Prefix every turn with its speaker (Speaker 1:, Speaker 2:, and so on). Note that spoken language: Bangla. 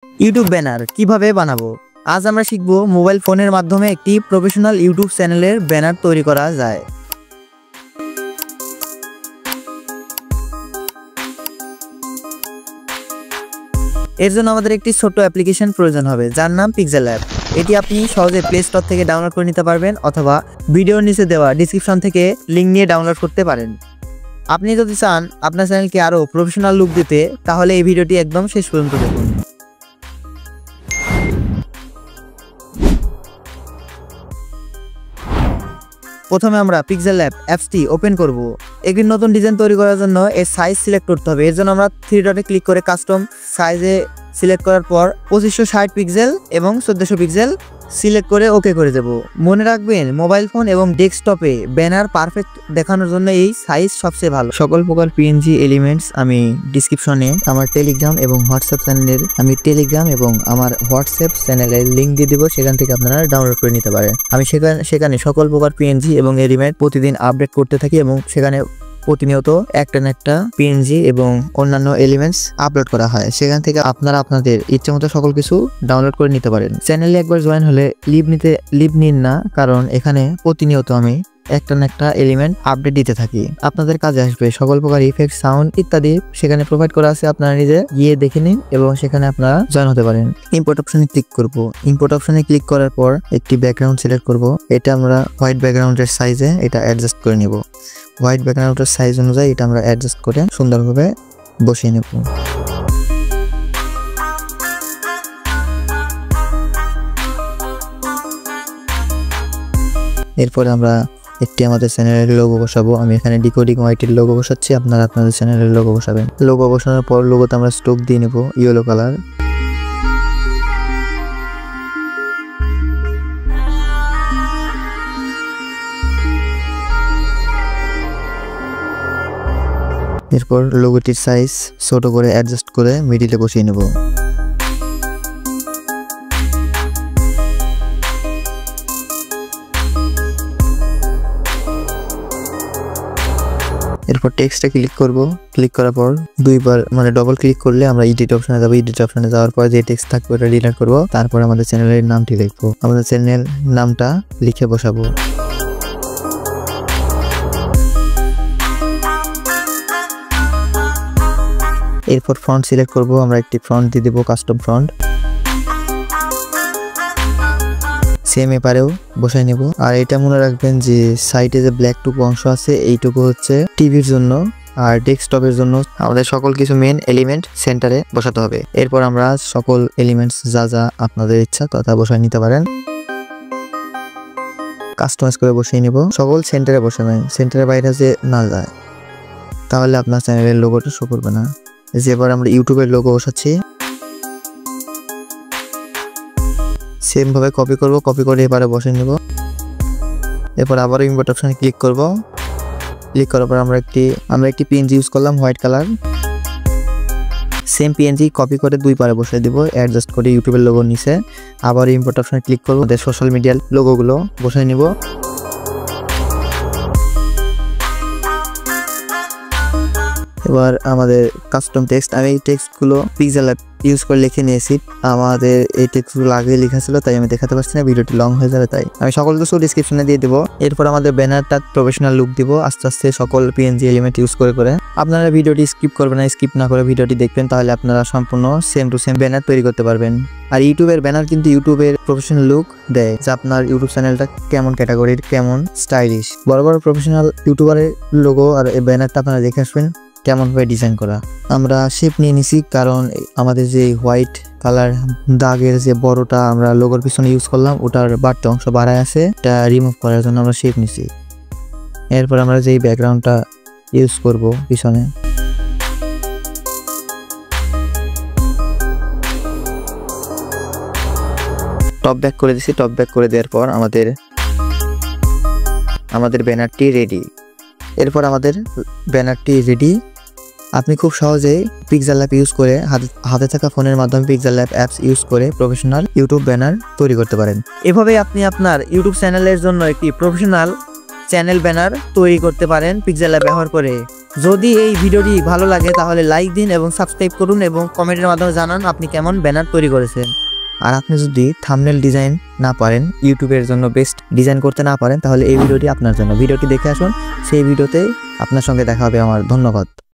Speaker 1: ইউটিউব ব্যানার কিভাবে বানাবো। আজ আমরা শিখব মোবাইল ফোনের মাধ্যমে একটি প্রফেশনাল ইউটিউব চ্যানেলের ব্যানার তৈরি করা যায়। এর জন্য আমাদের একটি ছোট্ট অ্যাপ্লিকেশন প্রয়োজন হবে, যার নাম পিক্সেল অ্যাপ। এটি আপনি সহজে প্লে স্টোর থেকে ডাউনলোড করে নিতে পারবেন অথবা ভিডিওর নিচে দেওয়া ডেসক্রিপশন থেকে লিঙ্ক নিয়ে ডাউনলোড করতে পারেন। আপনি যদি চান আপনার চ্যানেলকে আরও প্রফেশনাল লুক দিতে, তাহলে এই ভিডিওটি একদম শেষ পর্যন্ত দেখুন। প্রথমে আমরা পিক্সেল অ্যাপসটি ওপেন করব। একটি নতুন ডিজাইন তৈরি করার জন্য এর সাইজ সিলেক্ট করতে হবে। এর জন্য আমরা 3 ডটে ক্লিক করে কাস্টম সাইজে সিলেক্ট করার পর 2560 পিক্সেল এবং 1400 পিক্সেল সিলেক্ট করে ওকে করে দেব। মনে রাখবেন, মোবাইল ফোন এবং ডেস্কটপে ব্যানার পারফেক্ট দেখানোর জন্য এই সাইজ সবচেয়ে ভালো। সকল প্রকার পিএনজি এলিমেন্টস আমি ডিসক্রিপশনে আমার টেলিগ্রাম এবং হোয়াটসঅ্যাপ চ্যানেলের আমার হোয়াটসঅ্যাপ চ্যানেলের লিঙ্ক দিয়ে দেবো, সেখান থেকে আপনারা ডাউনলোড করে নিতে পারেন। আমি সেখানে সকল প্রকার পিএনজি এবং এলিমেন্ট প্রতিদিন আপডেট করতে থাকি এবং সেখানে প্রতিনিয়ত একটা না একটা পিএনজি এবং অন্যান্য এলিমেন্টস আপলোড করা হয়। সেখান থেকে আপনারা আপনাদের ইচ্ছে মতো সকল কিছু ডাউনলোড করে নিতে পারেন। চ্যানেলে একবার জয়েন হলে লিভ নিন না, কারণ এখানে প্রতিনিয়ত আমি একটা না একটা এলিমেন্ট আপডেট দিতে থাকি। আপনাদের কাজে আসবে সকল প্রকার ইফেক্ট, সাউন্ড ইত্যাদি সেখানে প্রোভাইড করা আছে। আপনারা নিজে গিয়ে দেখে নিন এবং সেখানে আপনারা জয়েন হতে পারেন। ইম্পোর্ট অপশনে ক্লিক করব। ইম্পোর্ট অপশনে ক্লিক করার পর একটি ব্যাকগ্রাউন্ড সিলেক্ট করব। এটা আমরা হোয়াইট ব্যাকগ্রাউন্ডের সাইজে এটা অ্যাডজাস্ট করে নিব। হোয়াইট ব্যাকগ্রাউন্ডের সাইজ অনুযায়ী এটা আমরা অ্যাডজাস্ট করে সুন্দরভাবে বসিয়ে নেব। এরপরে আমরা একটি আমাদের চ্যানেলের লোগো বসাবো। আমি এখানে ডিকোডিং হোয়াইটের লোগো বসাচ্ছি, আপনারা আপনাদের চ্যানেলের লোগো বসাবেন। লোগো বসানোর পর লোগোতে আমরা স্ট্রোক দিয়ে নেব ইয়েলো কালার। এরপর লোগোটির সাইজ ছোট করে অ্যাডজাস্ট করে মিডিলে বসিয়ে নেব। এরপর টেক্সটে ক্লিক করব। ক্লিক করার পর দুইবার ডবল ক্লিক করলে আমরা এডিট অপশনে যাব। এডিট অপশনে যাওয়ার পর যে টেক্সট থাকবে ওটা ডিলিট করব। তারপর আমাদের চ্যানেলের নামটি লিখবো। আমাদের চ্যানেল নামটা লিখে বসাবো। এরপর ফন্ট সিলেক্ট করব। আমরা একটি ফন্ট দিয়ে দেবো, কাস্টম ফন্ট। সেম এপারেও বসাই নেব। আর এটা মনে রাখবেন যে সাইডে যে ব্ল্যাকটুকু অংশ আছে এইটুকু হচ্ছে টিভির জন্য, আর ডেস্কটপের জন্য আমাদের সকল কিছু মেন এলিমেন্ট সেন্টারে বসাতে হবে। এরপর আমরা সকল এলিমেন্টস যা যা আপনাদের ইচ্ছা তথা বসাই নিতে পারেন। কাস্টমাইজ করে বসিয়ে নেব। সকল সেন্টারে বসাবেন, সেন্টারের বাইরে যে না যায়, তাহলে আপনার চ্যানেলের লোগোটা শো করবে না। যেবার আমরা ইউটিউবের লোগো বসাচ্ছি, সেম ভাবে কপি করব। কপি করে এবারে বসিয়ে নেব। এরপর আবারও ইম্পোর্ট অপশনে ক্লিক করব। ক্লিক করার পর আমরা একটি পিএনজি ইউজ করলাম white colour. Same PNG copy করে দুই পারে বসিয়ে দেব, অ্যাডজাস্ট করে ইউটিউবের লোগোর নিচে। আবার ইম্পোর্ট অপশনে ক্লিক করব। আমাদের সোশ্যাল মিডিয়ার লোগোগুলো বসিয়ে নিব। এবার আমাদের কাস্টম টেক্সট, আমি এই টেক্সটগুলো পিক্সেল অ্যাপ ইউজ করে লিখে নিয়েছি। আমাদের এই টেক্সটগুলো আগে লেখা ছিল, তাই আমি দেখাতে পারছি না, ভিডিওটি লং হয়ে যাবে, তাই আমি সকল কিছু ডিসক্রিপশনে দিয়ে দেবো। এরপর আমাদের ব্যানারটা প্রফেশনাল লুক দিব আস্তে আস্তে সকল পিএনজি এলিমেন্ট ইউজ করে। আপনারা ভিডিওটি স্কিপ করবেন না, স্কিপ না করে ভিডিওটি দেখবেন, তাহলে আপনারা সম্পূর্ণ সেম টু সেম ব্যানার তৈরি করতে পারবেন। আর ইউটিউবের ব্যানার কিন্তু ইউটিউবের প্রফেশনাল লুক দেয়, যে আপনার ইউটিউব চ্যানেলটা কেমন ক্যাটাগরির, কেমন স্টাইলিশ। বড় বড় প্রফেশনাল ইউটিউবারের লোগো আর এই ব্যানারটা আপনারা দেখে আসবেন কেমন ভাবে ডিজাইন করা। আমরা শেপ নিয়ে নিছি, কারণ আমাদের যে হোয়াইট কালার দাগের যে বড়টা আমরা লোগোর পিছনে ইউজ করলাম, ওটার বাড়তি অংশ বাড়ায় আছে, এটা রিমুভ করার জন্য আমরা শেপ নিছি। এরপর আমরা যেই ব্যাকগ্রাউন্ডটা ইউজ করব পিছনে, টপ ব্যাক করে দিছি। টপ ব্যাক করে দেওয়ার পর আমাদের ব্যানারটি রেডি। এরপর আমাদের ব্যানারটি রেডি। আপনি খুব সহজেই পিক্সেল অ্যাপ ইউজ করে হাতে থাকা ফোনের মাধ্যমে পিক্সেল অ্যাপ অ্যাপস ইউজ করে প্রফেশনাল ইউটিউব ব্যানার তৈরি করতে পারেন। এভাবে আপনি আপনার ইউটিউব চ্যানেলের জন্য একটি প্রফেশনাল চ্যানেল ব্যানার তৈরি করতে পারেন পিক্সেল অ্যাপ ব্যবহার করে। যদি এই ভিডিওটি ভালো লাগে তাহলে লাইক দিন এবং সাবস্ক্রাইব করুন এবং কমেন্টের মাধ্যমে জানান আপনি কেমন ব্যানার তৈরি করেছেন। আর আপনি যদি থাম্বনেল ডিজাইন না পারেন, ইউটিউবের জন্য বেস্ট ডিজাইন করতে না পারেন, তাহলে এই ভিডিওটি আপনার জন্য। ভিডিওটি দেখে আসুন, সেই ভিডিওতে আপনার সঙ্গে দেখা হবে আমার। ধন্যবাদ।